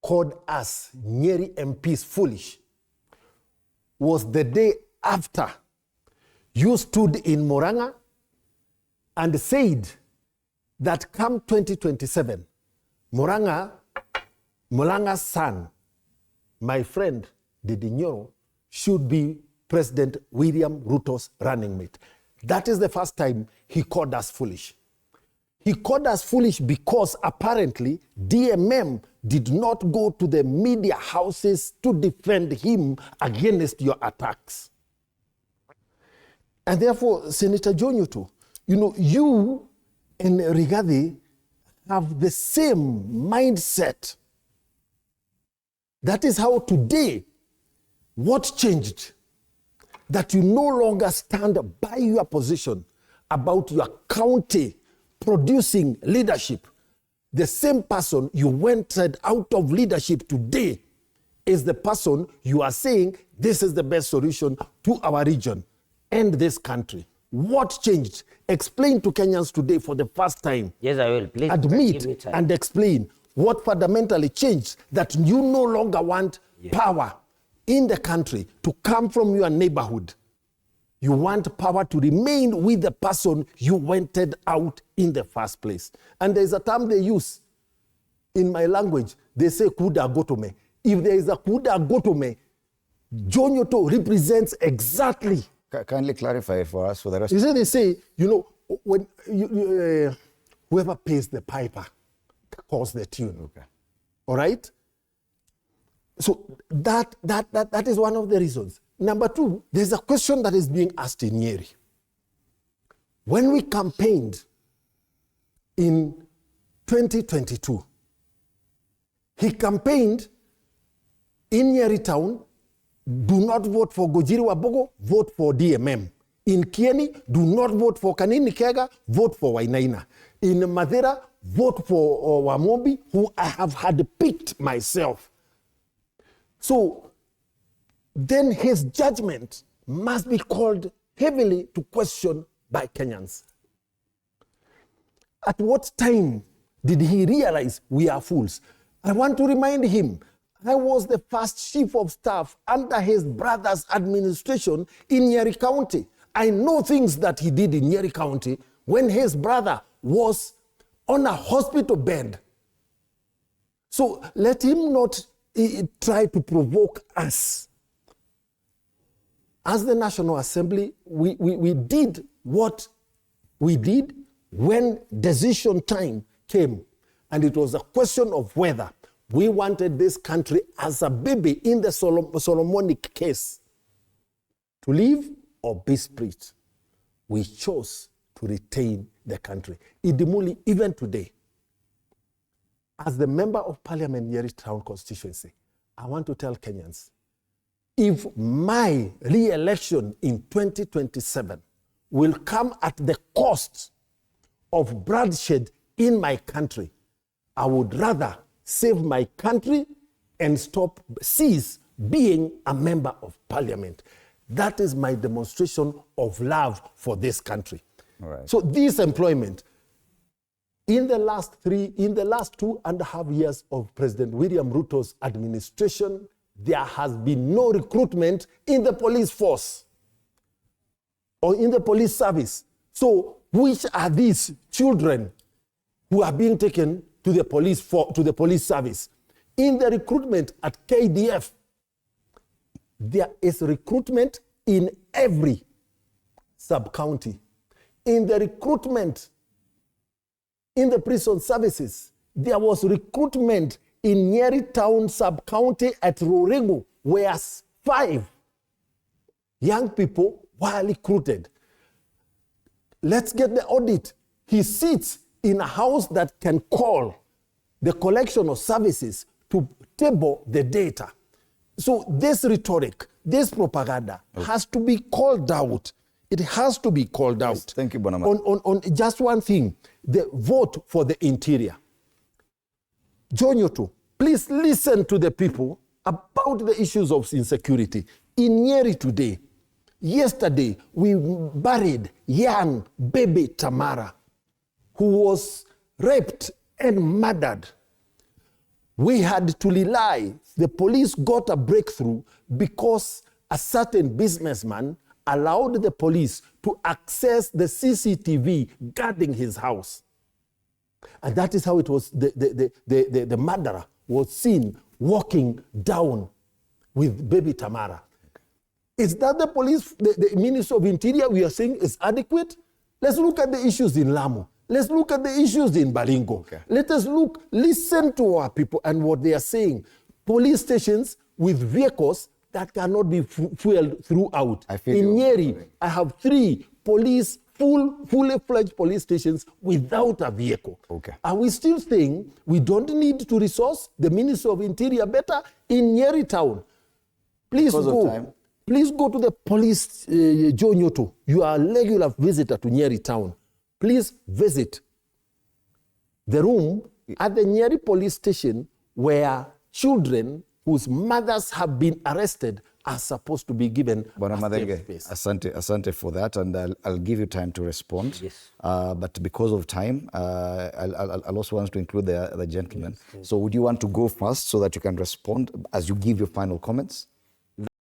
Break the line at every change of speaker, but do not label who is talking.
called us, Nyeri MPs, foolish was the day after you stood in Murang'a and said that come 2027, Murang'a's son, my friend Didi Nyoro, should be President William Ruto's running mate. That is the first time he called us foolish. He called us foolish because apparently DMM did not go to the media houses to defend him against your attacks. And therefore, Senator John Yuto, you and Rigathi have the same mindset. That is how today, what changed? That you no longer stand by your position about your county producing leadership. The same person you went out of leadership today is the person you are saying this is the best solution to our region and this country. What changed? Explain to Kenyans today for the first time.
Yes, I will. Please
admit and explain what fundamentally changed that you no longer want power in the country to come from your neighborhood. You want power to remain with the person you wanted out in the first place. And there's a term they use in my language. They say kuda gotome. If there is a kuda gotome, John Yuto represents exactly.
Kindly clarify for us for the rest.
You see, they say, when whoever pays the piper calls the tune.
Okay.
All right? So that is one of the reasons. Number two, there's a question that is being asked in Nyeri. When we campaigned in 2022, he campaigned in Nyeri town, do not vote for Gojiri Wabogo, vote for DMM. In Kieni, do not vote for Kanini Kega, vote for Wainaina. In Madeira, vote for Wamobi, who I have had picked myself. So then his judgment must be called heavily to question by Kenyans. At what time did he realize we are fools? I want to remind him, I was the first chief of staff under his brother's administration in Nyeri County. I know things that he did in Nyeri County when his brother was on a hospital bed. So let him not try to provoke us. As the National Assembly, we did what we did when decision time came. And it was a question of whether we wanted this country as a baby in the Solomonic case to live or be split. We chose to retain the country. Idimuli, even today, as the member of parliament, Nyeri Town constituency, I want to tell Kenyans, if my re-election in 2027 will come at the cost of bloodshed in my country, I would rather save my country and cease being a member of parliament. That is my demonstration of love for this country.
All right.
So this employment, in the last 2.5 years of President William Ruto's administration, there has been no recruitment in the police force or in the police service. So which are these children who are being taken to the police service? In the recruitment at KDF, there is recruitment in every sub-county. In the recruitment in the prison services, there was recruitment in Nyeri Town sub-county at Rorego, where 5 young people were recruited. Let's get the audit. He sits in a house that can call the collection of services to table the data. So this rhetoric, this propaganda has to be called out. It has to be called out.
Yes, thank you, Bonama.
On just one thing, the vote for the interior. John Yuto, please listen to the people about the issues of insecurity. In Nyeri today, yesterday, we buried young baby Tamara, who was raped and murdered. We had to rely. The police got a breakthrough because a certain businessman allowed the police to access the CCTV guarding his house. And that is how it was, the murderer was seen walking down with baby Tamara. Is that the police, the Ministry of Interior we are saying is adequate? Let's look at the issues in Lamu. Let's look at the issues in Baringo.
Okay.
Let us listen to our people and what they are saying. Police stations with vehicles that cannot be fueled throughout. In Nyeri, I have 3 fully fledged police stations without a vehicle.
Okay.
Are we still saying we don't need to resource the Ministry of Interior better in Nyeri town? Please go. Please go to the police, Joe Nyoto. You are a regular visitor to Nyeri town. Please visit the room at the Nyeri police station where children whose mothers have been arrested are supposed to be given
Bwana Mathenge,
space.
asante for that, and I'll give you time to respond.
Yes.
But because of time, I'll also want to include the gentleman. Yes. So would you want to go first so that you can respond as you give your final comments?